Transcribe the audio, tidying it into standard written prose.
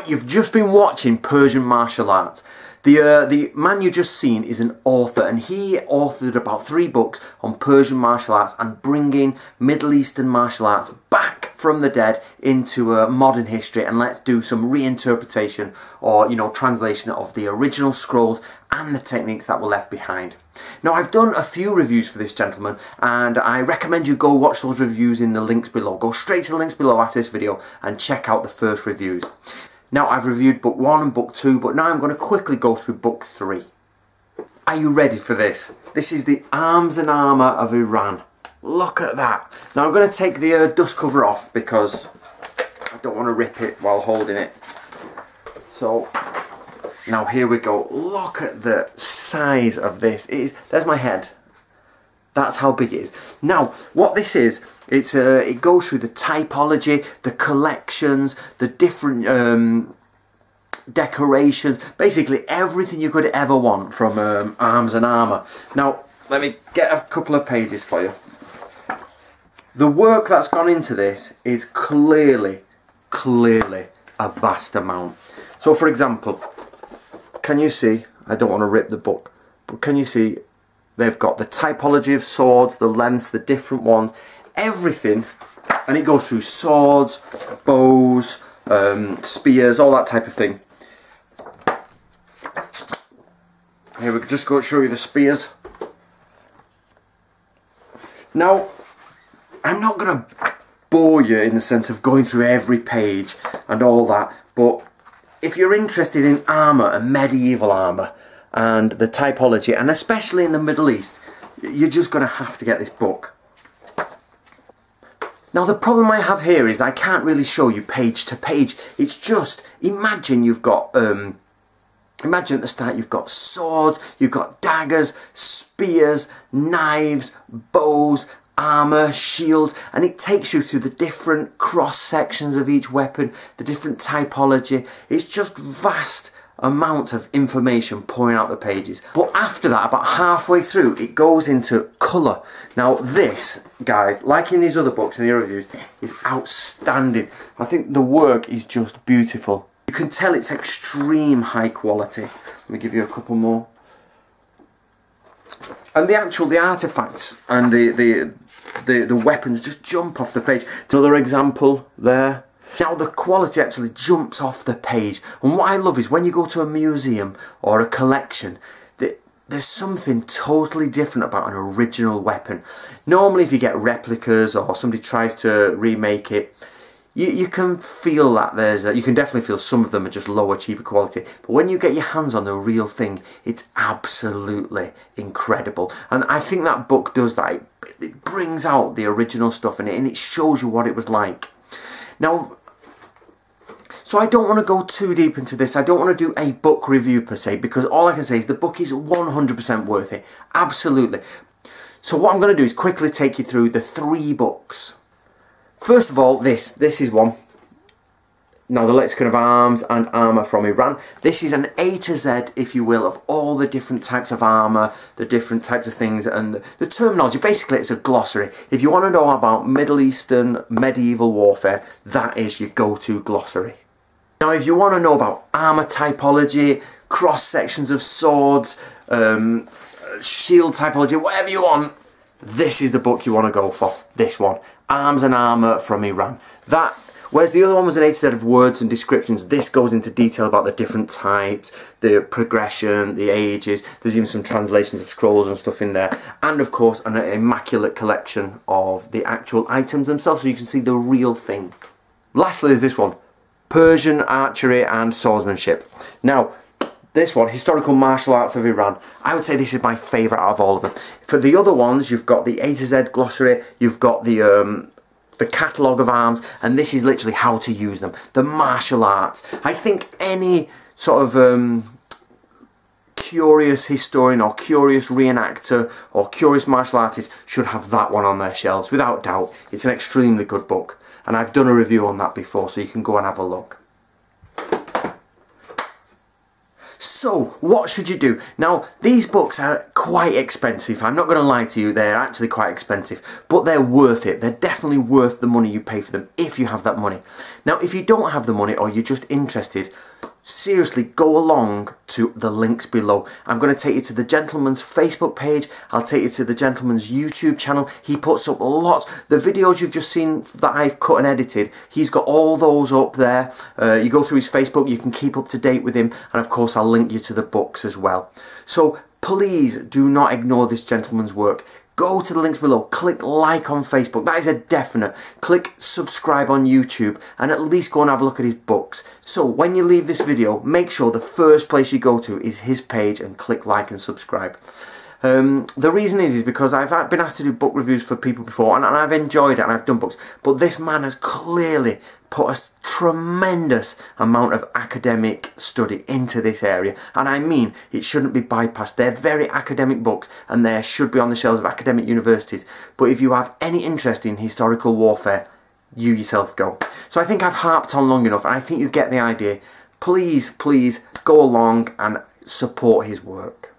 Right, you've just been watching Persian martial arts. The man you just seen is an author, and he authored about 3 books on Persian martial arts and bringing Middle Eastern martial arts back from the dead into modern history, and let's do some reinterpretation or, you know, translation of the original scrolls and the techniques that were left behind. Now, I've done a few reviews for this gentleman, and I recommend you go watch those reviews in the links below. Go straight to the links below after this video and check out the first reviews. Now, I've reviewed book 1 and book 2, but now I'm going to quickly go through book 3. Are you ready for this? This is the Arms and Armour of Iran. Look at that. Now, I'm going to take the dust cover off because I don't want to rip it while holding it. So, now here we go. Look at the size of this. There's my head. That's how big it is. Now, what this is, it goes through the typology, the collections, the different decorations, basically everything you could ever want from Arms and Armour. Now, let me get a couple of pages for you. The work that's gone into this is clearly a vast amount. So, for example, can you see, I don't want to rip the book, but can you see they've got the typology of swords, the lengths, the different ones, everything, and it goes through swords, bows, spears, all that type of thing. Here we can just go show you the spears. Now, I'm not going to bore you in the sense of going through every page and all that, but if you're interested in armour and medieval armour and the typology, and especially in the Middle East, you're just going to have to get this book. Now, the problem I have here is I can't really show you page to page. It's just, imagine you've got, imagine at the start you've got swords, you've got daggers, spears, knives, bows, armour, shields, and it takes you through the different cross sections of each weapon, the different typology. It's just vast amounts of information pouring out the pages. But after that, about halfway through, it goes into colour. Now this, guys, like in these other books and the reviews, is outstanding. I think the work is just beautiful. You can tell it's extreme high quality. Let me give you a couple more. And the artefacts and the weapons just jump off the page. Another example there. Now the quality actually jumps off the page, and what I love is when you go to a museum or a collection, there's something totally different about an original weapon. Normally if you get replicas or somebody tries to remake it, you can feel that you can definitely feel some of them are just lower, cheaper quality. But when you get your hands on the real thing, it's absolutely incredible. And I think that book does that. It brings out the original stuff in it, and it shows you what it was like. Now, so I don't want to go too deep into this. I don't want to do a book review per se, because all I can say is the book is 100% worth it. Absolutely. So what I'm going to do is quickly take you through the 3 books. First of all, this is one. Now, the lexicon of arms and armour from Iran. This is an A to Z, if you will, of all the different types of armour, the different types of things, and the terminology. Basically, it's a glossary. If you want to know about Middle Eastern medieval warfare, that is your go-to glossary. Now, if you want to know about armour typology, cross-sections of swords, shield typology, whatever you want, this is the book you want to go for. This one. Arms and Armour from Iran. Whereas the other one was an A to Z of words and descriptions, this goes into detail about the different types, the progression, the ages. There's even some translations of scrolls and stuff in there. And of course, an immaculate collection of the actual items themselves, so you can see the real thing. Lastly, there's this one. Persian archery and swordsmanship. Now, this one, Historical Martial Arts of Iran. I would say this is my favourite out of all of them. For the other ones, you've got the A to Z glossary, you've got the catalogue of arms, and this is literally how to use them. The martial arts. I think any sort of curious historian or curious reenactor or curious martial artist should have that one on their shelves, without doubt. It's an extremely good book, and I've done a review on that before, so you can go and have a look. So So, what should you do? Now, these books are quite expensive. I'm not going to lie to you, they're actually quite expensive. But they're worth it. They're definitely worth the money you pay for them, if you have that money. Now, if you don't have the money, or you're just interested, seriously, go along to the links below. I'm going to take you to the gentleman's Facebook page. I'll take you to the gentleman's YouTube channel. He puts up lots. The videos you've just seen that I've cut and edited, he's got all those up there. You go through his Facebook, you can keep up to date with him. And of course, I'll link you to the books as well. So please do not ignore this gentleman's work. Go to the links below, click like on Facebook, that is a definite. Click subscribe on YouTube, and at least go and have a look at his books. So when you leave this video, make sure the first place you go to is his page and click like and subscribe. The reason is because I've been asked to do book reviews for people before, and I've enjoyed it, and I've done books, but this man has clearly put a tremendous amount of academic study into this area, and I mean, it shouldn't be bypassed. They're very academic books, and they should be on the shelves of academic universities, but if you have any interest in historical warfare, you yourself go. So I think I've harped on long enough, and I think you get the idea. Please, please go along and support his work.